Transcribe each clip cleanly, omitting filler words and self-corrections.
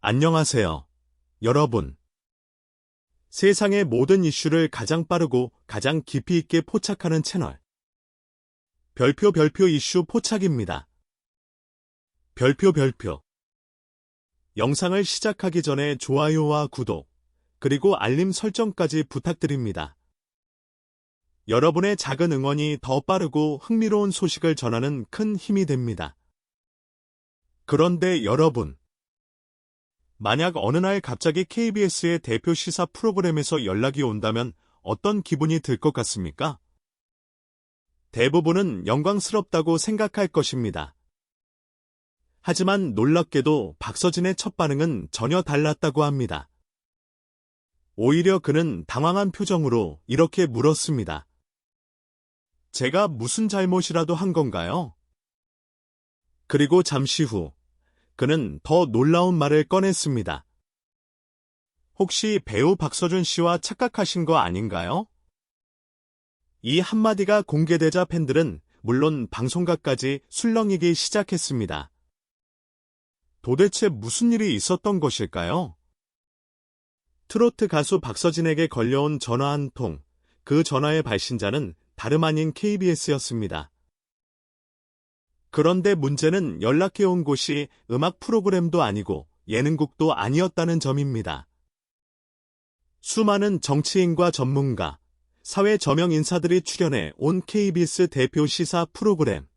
안녕하세요, 여러분. 세상의 모든 이슈를 가장 빠르고 가장 깊이 있게 포착하는 채널. 별표 이슈 포착입니다. 별표. 영상을 시작하기 전에 좋아요와 구독, 그리고 알림 설정까지 부탁드립니다. 여러분의 작은 응원이 더 빠르고 흥미로운 소식을 전하는 큰 힘이 됩니다. 그런데 여러분, 만약 어느 날 갑자기 KBS의 대표 시사 프로그램에서 연락이 온다면 어떤 기분이 들 것 같습니까? 대부분은 영광스럽다고 생각할 것입니다. 하지만 놀랍게도 박서진의 첫 반응은 전혀 달랐다고 합니다. 오히려 그는 당황한 표정으로 이렇게 물었습니다. 제가 무슨 잘못이라도 한 건가요? 그리고 잠시 후 그는 더 놀라운 말을 꺼냈습니다. 혹시 배우 박서준 씨와 착각하신 거 아닌가요? 이 한마디가 공개되자 팬들은 물론 방송가까지 술렁이기 시작했습니다. 도대체 무슨 일이 있었던 것일까요? 트로트 가수 박서진에게 걸려온 전화 한 통, 그 전화의 발신자는 다름 아닌 KBS였습니다. 그런데 문제는 연락해온 곳이 음악 프로그램도 아니고 예능국도 아니었다는 점입니다. 수많은 정치인과 전문가, 사회 저명 인사들이 출연해 온 KBS 대표 시사 프로그램.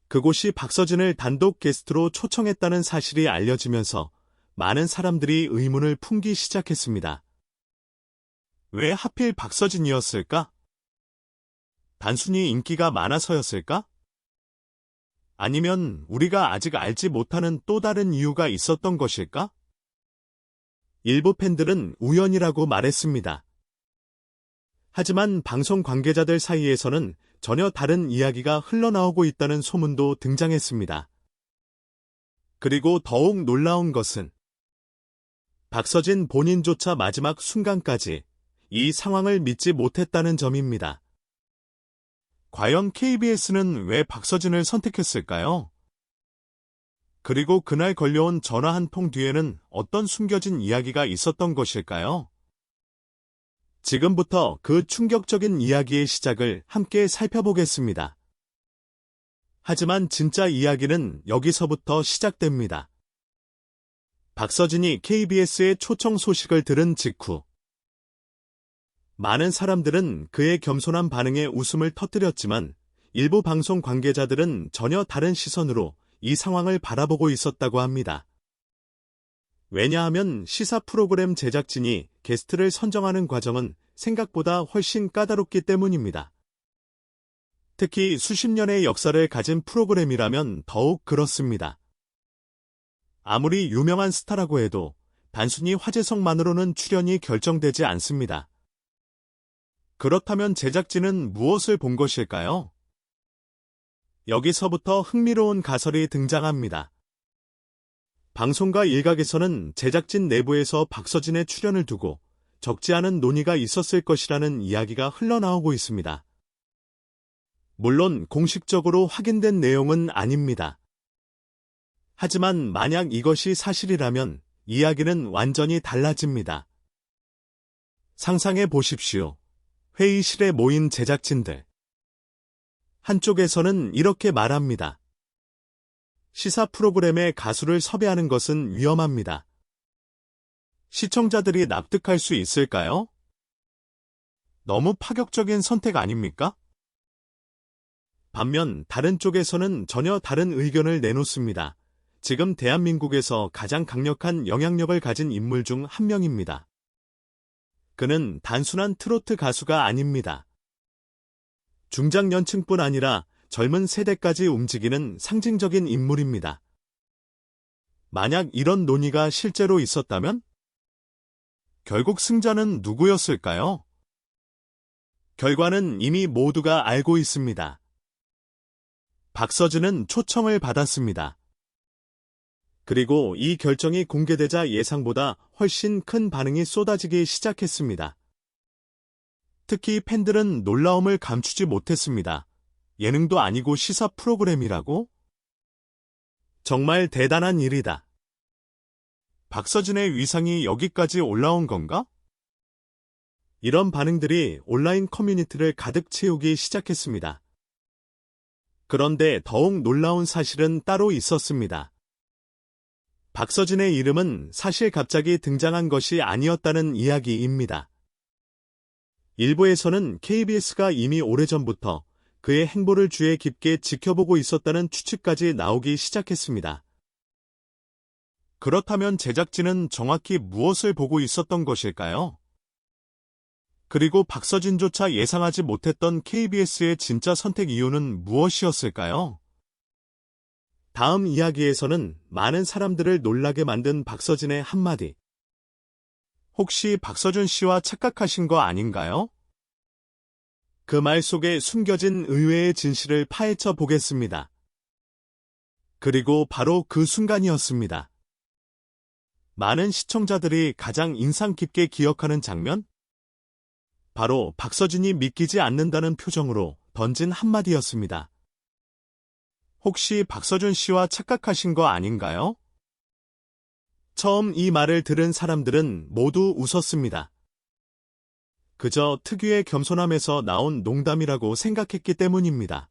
그곳이 박서진을 단독 게스트로 초청했다는 사실이 알려지면서 많은 사람들이 의문을 품기 시작했습니다. 왜 하필 박서진이었을까? 단순히 인기가 많아서였을까? 아니면 우리가 아직 알지 못하는 또 다른 이유가 있었던 것일까? 일부 팬들은 우연이라고 말했습니다. 하지만 방송 관계자들 사이에서는 전혀 다른 이야기가 흘러나오고 있다는 소문도 등장했습니다. 그리고 더욱 놀라운 것은 박서진 본인조차 마지막 순간까지 이 상황을 믿지 못했다는 점입니다. 과연 KBS는 왜 박서진을 선택했을까요? 그리고 그날 걸려온 전화 한 통 뒤에는 어떤 숨겨진 이야기가 있었던 것일까요? 지금부터 그 충격적인 이야기의 시작을 함께 살펴보겠습니다. 하지만 진짜 이야기는 여기서부터 시작됩니다. 박서진이 KBS의 초청 소식을 들은 직후 많은 사람들은 그의 겸손한 반응에 웃음을 터뜨렸지만 일부 방송 관계자들은 전혀 다른 시선으로 이 상황을 바라보고 있었다고 합니다. 왜냐하면 시사 프로그램 제작진이 게스트를 선정하는 과정은 생각보다 훨씬 까다롭기 때문입니다. 특히 수십 년의 역사를 가진 프로그램이라면 더욱 그렇습니다. 아무리 유명한 스타라고 해도 단순히 화제성만으로는 출연이 결정되지 않습니다. 그렇다면 제작진은 무엇을 본 것일까요? 여기서부터 흥미로운 가설이 등장합니다. 방송가 일각에서는 제작진 내부에서 박서진의 출연을 두고 적지 않은 논의가 있었을 것이라는 이야기가 흘러나오고 있습니다. 물론 공식적으로 확인된 내용은 아닙니다. 하지만 만약 이것이 사실이라면 이야기는 완전히 달라집니다. 상상해 보십시오. 회의실에 모인 제작진들. 한쪽에서는 이렇게 말합니다. 시사 프로그램에 가수를 섭외하는 것은 위험합니다. 시청자들이 납득할 수 있을까요? 너무 파격적인 선택 아닙니까? 반면 다른 쪽에서는 전혀 다른 의견을 내놓습니다. 지금 대한민국에서 가장 강력한 영향력을 가진 인물 중 한 명입니다. 그는 단순한 트로트 가수가 아닙니다. 중장년층뿐 아니라 젊은 세대까지 움직이는 상징적인 인물입니다. 만약 이런 논의가 실제로 있었다면? 결국 승자는 누구였을까요? 결과는 이미 모두가 알고 있습니다. 박서진은 초청을 받았습니다. 그리고 이 결정이 공개되자 예상보다 훨씬 큰 반응이 쏟아지기 시작했습니다. 특히 팬들은 놀라움을 감추지 못했습니다. 예능도 아니고 시사 프로그램이라고? 정말 대단한 일이다. 박서진의 위상이 여기까지 올라온 건가? 이런 반응들이 온라인 커뮤니티를 가득 채우기 시작했습니다. 그런데 더욱 놀라운 사실은 따로 있었습니다. 박서진의 이름은 사실 갑자기 등장한 것이 아니었다는 이야기입니다. 일부에서는 KBS가 이미 오래전부터 그의 행보를 주의 깊게 지켜보고 있었다는 추측까지 나오기 시작했습니다. 그렇다면 제작진은 정확히 무엇을 보고 있었던 것일까요? 그리고 박서진조차 예상하지 못했던 KBS의 진짜 선택 이유는 무엇이었을까요? 다음 이야기에서는 많은 사람들을 놀라게 만든 박서진의 한마디. 혹시 박서준 씨와 착각하신 거 아닌가요? 그 말 속에 숨겨진 의외의 진실을 파헤쳐 보겠습니다. 그리고 바로 그 순간이었습니다. 많은 시청자들이 가장 인상 깊게 기억하는 장면? 바로 박서진이 믿기지 않는다는 표정으로 던진 한마디였습니다. 혹시 박서준 씨와 착각하신 거 아닌가요? 처음 이 말을 들은 사람들은 모두 웃었습니다. 그저 특유의 겸손함에서 나온 농담이라고 생각했기 때문입니다.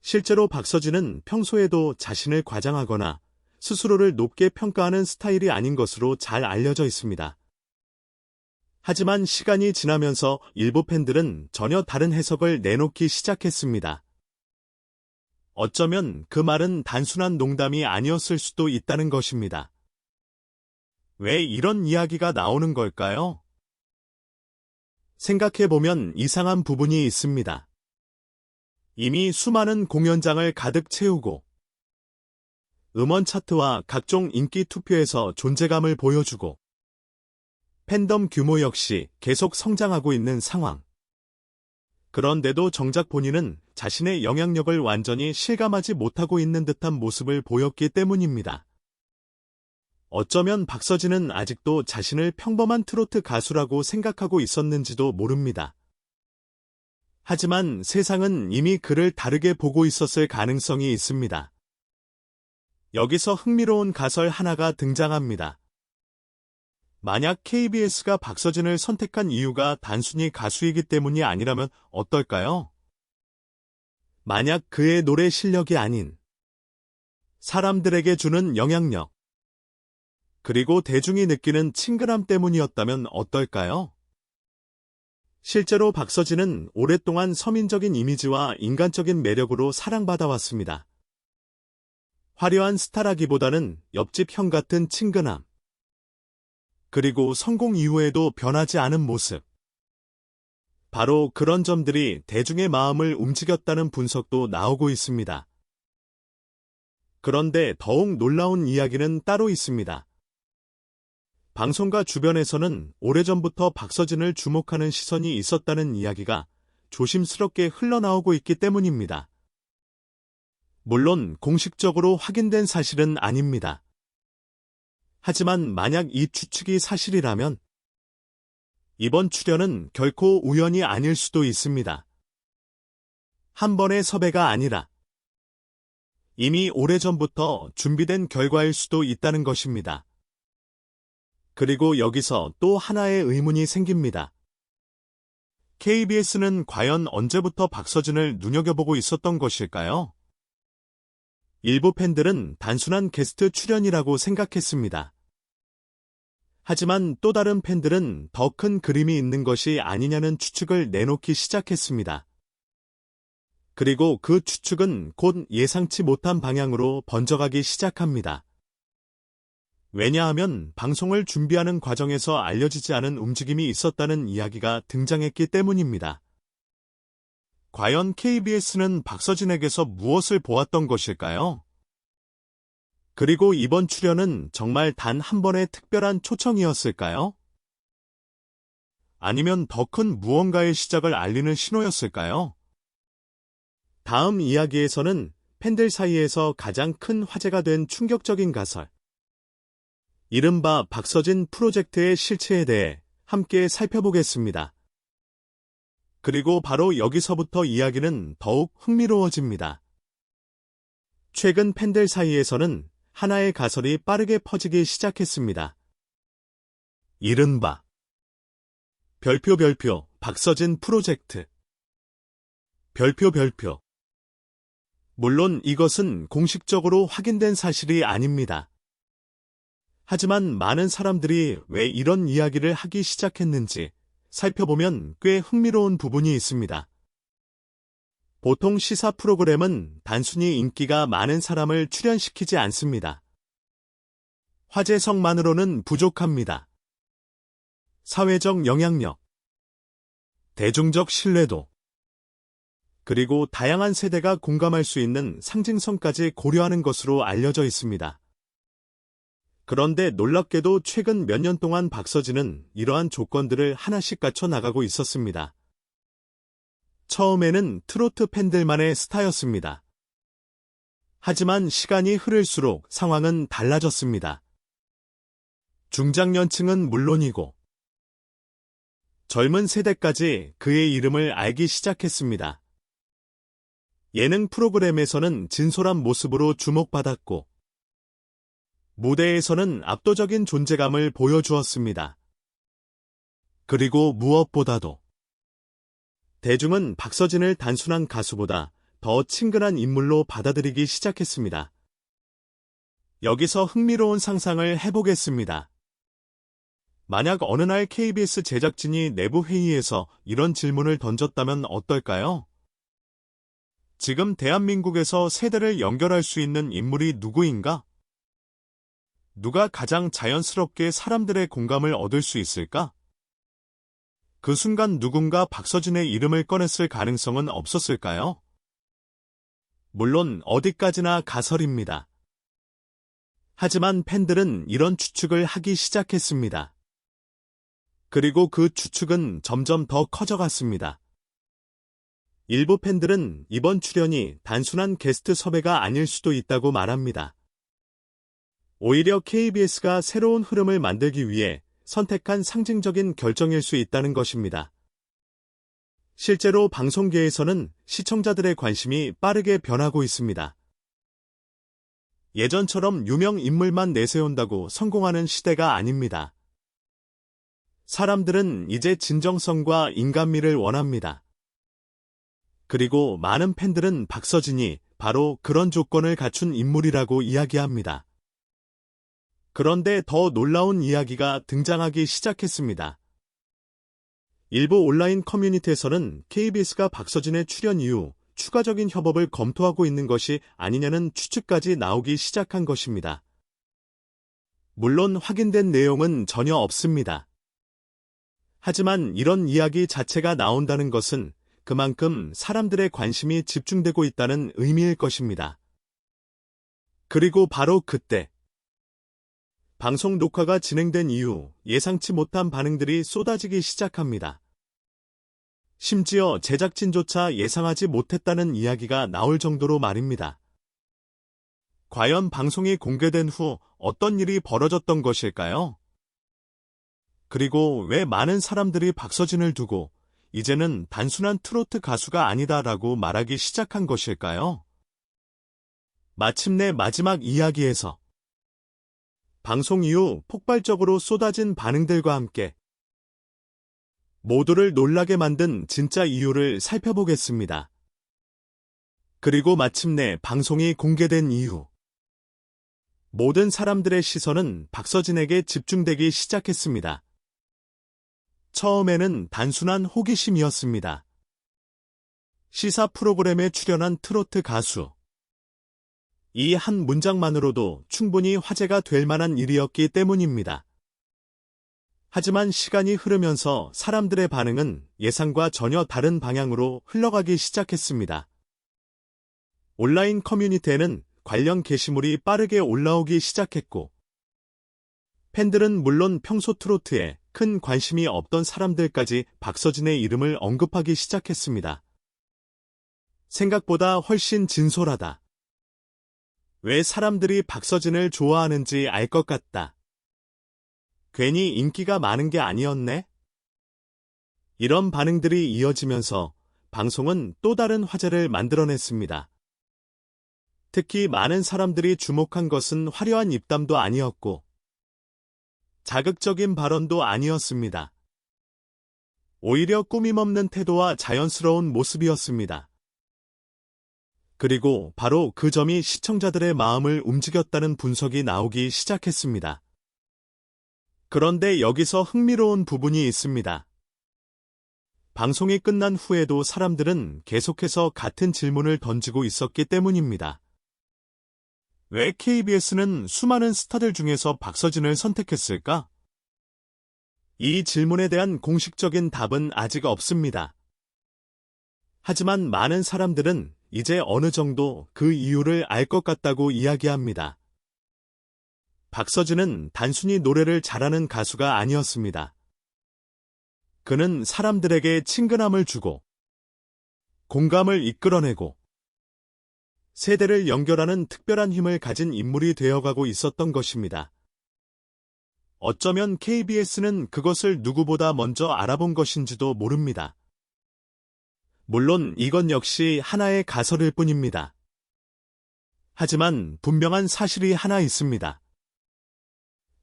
실제로 박서진은 평소에도 자신을 과장하거나 스스로를 높게 평가하는 스타일이 아닌 것으로 잘 알려져 있습니다. 하지만 시간이 지나면서 일부 팬들은 전혀 다른 해석을 내놓기 시작했습니다. 어쩌면 그 말은 단순한 농담이 아니었을 수도 있다는 것입니다. 왜 이런 이야기가 나오는 걸까요? 생각해보면 이상한 부분이 있습니다. 이미 수많은 공연장을 가득 채우고 음원 차트와 각종 인기 투표에서 존재감을 보여주고 팬덤 규모 역시 계속 성장하고 있는 상황. 그런데도 정작 본인은 자신의 영향력을 완전히 실감하지 못하고 있는 듯한 모습을 보였기 때문입니다. 어쩌면 박서진은 아직도 자신을 평범한 트로트 가수라고 생각하고 있었는지도 모릅니다. 하지만 세상은 이미 그를 다르게 보고 있었을 가능성이 있습니다. 여기서 흥미로운 가설 하나가 등장합니다. 만약 KBS가 박서진을 선택한 이유가 단순히 가수이기 때문이 아니라면 어떨까요? 만약 그의 노래 실력이 아닌 사람들에게 주는 영향력, 그리고 대중이 느끼는 친근함 때문이었다면 어떨까요? 실제로 박서진은 오랫동안 서민적인 이미지와 인간적인 매력으로 사랑받아왔습니다. 화려한 스타라기보다는 옆집 형 같은 친근함, 그리고 성공 이후에도 변하지 않은 모습. 바로 그런 점들이 대중의 마음을 움직였다는 분석도 나오고 있습니다. 그런데 더욱 놀라운 이야기는 따로 있습니다. 방송가 주변에서는 오래전부터 박서진을 주목하는 시선이 있었다는 이야기가 조심스럽게 흘러나오고 있기 때문입니다. 물론 공식적으로 확인된 사실은 아닙니다. 하지만 만약 이 추측이 사실이라면 이번 출연은 결코 우연이 아닐 수도 있습니다. 한 번의 섭외가 아니라 이미 오래전부터 준비된 결과일 수도 있다는 것입니다. 그리고 여기서 또 하나의 의문이 생깁니다. KBS는 과연 언제부터 박서진을 눈여겨보고 있었던 것일까요? 일부 팬들은 단순한 게스트 출연이라고 생각했습니다. 하지만 또 다른 팬들은 더 큰 그림이 있는 것이 아니냐는 추측을 내놓기 시작했습니다. 그리고 그 추측은 곧 예상치 못한 방향으로 번져가기 시작합니다. 왜냐하면 방송을 준비하는 과정에서 알려지지 않은 움직임이 있었다는 이야기가 등장했기 때문입니다. 과연 KBS는 박서진에게서 무엇을 보았던 것일까요? 그리고 이번 출연은 정말 단 한 번의 특별한 초청이었을까요? 아니면 더 큰 무언가의 시작을 알리는 신호였을까요? 다음 이야기에서는 팬들 사이에서 가장 큰 화제가 된 충격적인 가설, 이른바 박서진 프로젝트의 실체에 대해 함께 살펴보겠습니다. 그리고 바로 여기서부터 이야기는 더욱 흥미로워집니다. 최근 팬들 사이에서는 하나의 가설이 빠르게 퍼지기 시작했습니다. 이른바 별표 박서진 프로젝트. 별표. 물론 이것은 공식적으로 확인된 사실이 아닙니다. 하지만 많은 사람들이 왜 이런 이야기를 하기 시작했는지 살펴보면 꽤 흥미로운 부분이 있습니다. 보통 시사 프로그램은 단순히 인기가 많은 사람을 출연시키지 않습니다. 화제성만으로는 부족합니다. 사회적 영향력, 대중적 신뢰도, 그리고 다양한 세대가 공감할 수 있는 상징성까지 고려하는 것으로 알려져 있습니다. 그런데 놀랍게도 최근 몇 년 동안 박서진은 이러한 조건들을 하나씩 갖춰 나가고 있었습니다. 처음에는 트로트 팬들만의 스타였습니다. 하지만 시간이 흐를수록 상황은 달라졌습니다. 중장년층은 물론이고 젊은 세대까지 그의 이름을 알기 시작했습니다. 예능 프로그램에서는 진솔한 모습으로 주목받았고 무대에서는 압도적인 존재감을 보여주었습니다. 그리고 무엇보다도 대중은 박서진을 단순한 가수보다 더 친근한 인물로 받아들이기 시작했습니다. 여기서 흥미로운 상상을 해보겠습니다. 만약 어느 날 KBS 제작진이 내부 회의에서 이런 질문을 던졌다면 어떨까요? 지금 대한민국에서 세대를 연결할 수 있는 인물이 누구인가? 누가 가장 자연스럽게 사람들의 공감을 얻을 수 있을까? 그 순간 누군가 박서진의 이름을 꺼냈을 가능성은 없었을까요? 물론 어디까지나 가설입니다. 하지만 팬들은 이런 추측을 하기 시작했습니다. 그리고 그 추측은 점점 더 커져갔습니다. 일부 팬들은 이번 출연이 단순한 게스트 섭외가 아닐 수도 있다고 말합니다. 오히려 KBS가 새로운 흐름을 만들기 위해 선택한 상징적인 결정일 수 있다는 것입니다. 실제로 방송계에서는 시청자들의 관심이 빠르게 변하고 있습니다. 예전처럼 유명 인물만 내세운다고 성공하는 시대가 아닙니다. 사람들은 이제 진정성과 인간미를 원합니다. 그리고 많은 팬들은 박서진이 바로 그런 조건을 갖춘 인물이라고 이야기합니다. 그런데 더 놀라운 이야기가 등장하기 시작했습니다. 일부 온라인 커뮤니티에서는 KBS가 박서진의 출연 이후 추가적인 협업을 검토하고 있는 것이 아니냐는 추측까지 나오기 시작한 것입니다. 물론 확인된 내용은 전혀 없습니다. 하지만 이런 이야기 자체가 나온다는 것은 그만큼 사람들의 관심이 집중되고 있다는 의미일 것입니다. 그리고 바로 그때 방송 녹화가 진행된 이후 예상치 못한 반응들이 쏟아지기 시작합니다. 심지어 제작진조차 예상하지 못했다는 이야기가 나올 정도로 말입니다. 과연 방송이 공개된 후 어떤 일이 벌어졌던 것일까요? 그리고 왜 많은 사람들이 박서진을 두고 이제는 단순한 트로트 가수가 아니다라고 말하기 시작한 것일까요? 마침내 마지막 이야기에서 방송 이후 폭발적으로 쏟아진 반응들과 함께 모두를 놀라게 만든 진짜 이유를 살펴보겠습니다. 그리고 마침내 방송이 공개된 이후 모든 사람들의 시선은 박서진에게 집중되기 시작했습니다. 처음에는 단순한 호기심이었습니다. 시사 프로그램에 출연한 트로트 가수. 이 한 문장만으로도 충분히 화제가 될 만한 일이었기 때문입니다. 하지만 시간이 흐르면서 사람들의 반응은 예상과 전혀 다른 방향으로 흘러가기 시작했습니다. 온라인 커뮤니티에는 관련 게시물이 빠르게 올라오기 시작했고, 팬들은 물론 평소 트로트에 큰 관심이 없던 사람들까지 박서진의 이름을 언급하기 시작했습니다. 생각보다 훨씬 진솔하다. 왜 사람들이 박서진을 좋아하는지 알 것 같다. 괜히 인기가 많은 게 아니었네? 이런 반응들이 이어지면서 방송은 또 다른 화제를 만들어냈습니다. 특히 많은 사람들이 주목한 것은 화려한 입담도 아니었고 자극적인 발언도 아니었습니다. 오히려 꾸밈없는 태도와 자연스러운 모습이었습니다. 그리고 바로 그 점이 시청자들의 마음을 움직였다는 분석이 나오기 시작했습니다. 그런데 여기서 흥미로운 부분이 있습니다. 방송이 끝난 후에도 사람들은 계속해서 같은 질문을 던지고 있었기 때문입니다. 왜 KBS는 수많은 스타들 중에서 박서진을 선택했을까? 이 질문에 대한 공식적인 답은 아직 없습니다. 하지만 많은 사람들은 이제 어느 정도 그 이유를 알 것 같다고 이야기합니다. 박서진은 단순히 노래를 잘하는 가수가 아니었습니다. 그는 사람들에게 친근함을 주고 공감을 이끌어내고 세대를 연결하는 특별한 힘을 가진 인물이 되어가고 있었던 것입니다. 어쩌면 KBS는 그것을 누구보다 먼저 알아본 것인지도 모릅니다. 물론 이건 역시 하나의 가설일 뿐입니다. 하지만 분명한 사실이 하나 있습니다.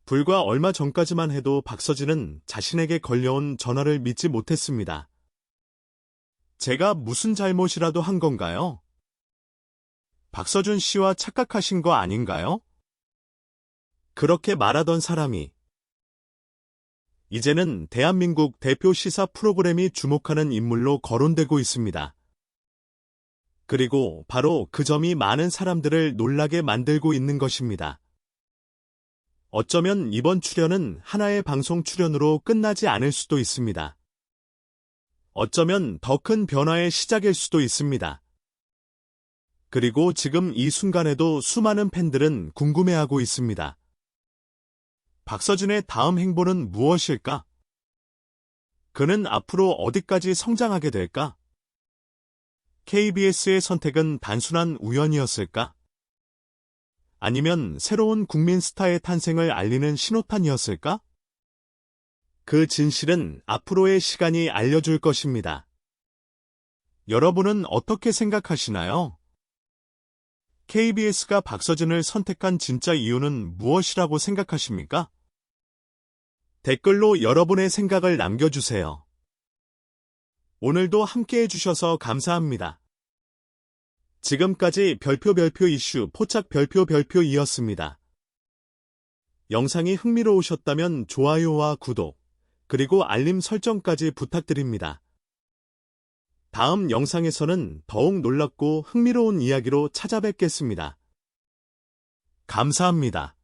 불과 얼마 전까지만 해도 박서진은 자신에게 걸려온 전화를 믿지 못했습니다. 제가 무슨 잘못이라도 한 건가요? 박서준 씨와 착각하신 거 아닌가요? 그렇게 말하던 사람이 이제는 대한민국 대표 시사 프로그램이 주목하는 인물로 거론되고 있습니다. 그리고 바로 그 점이 많은 사람들을 놀라게 만들고 있는 것입니다. 어쩌면 이번 출연은 하나의 방송 출연으로 끝나지 않을 수도 있습니다. 어쩌면 더 큰 변화의 시작일 수도 있습니다. 그리고 지금 이 순간에도 수많은 팬들은 궁금해하고 있습니다. 박서진의 다음 행보는 무엇일까? 그는 앞으로 어디까지 성장하게 될까? KBS의 선택은 단순한 우연이었을까? 아니면 새로운 국민 스타의 탄생을 알리는 신호탄이었을까? 그 진실은 앞으로의 시간이 알려줄 것입니다. 여러분은 어떻게 생각하시나요? KBS가 박서진을 선택한 진짜 이유는 무엇이라고 생각하십니까? 댓글로 여러분의 생각을 남겨주세요. 오늘도 함께해 주셔서 감사합니다. 지금까지 별표 이슈 포착 별표이었습니다. 영상이 흥미로우셨다면 좋아요와 구독, 그리고 알림 설정까지 부탁드립니다. 다음 영상에서는 더욱 놀랍고 흥미로운 이야기로 찾아뵙겠습니다. 감사합니다.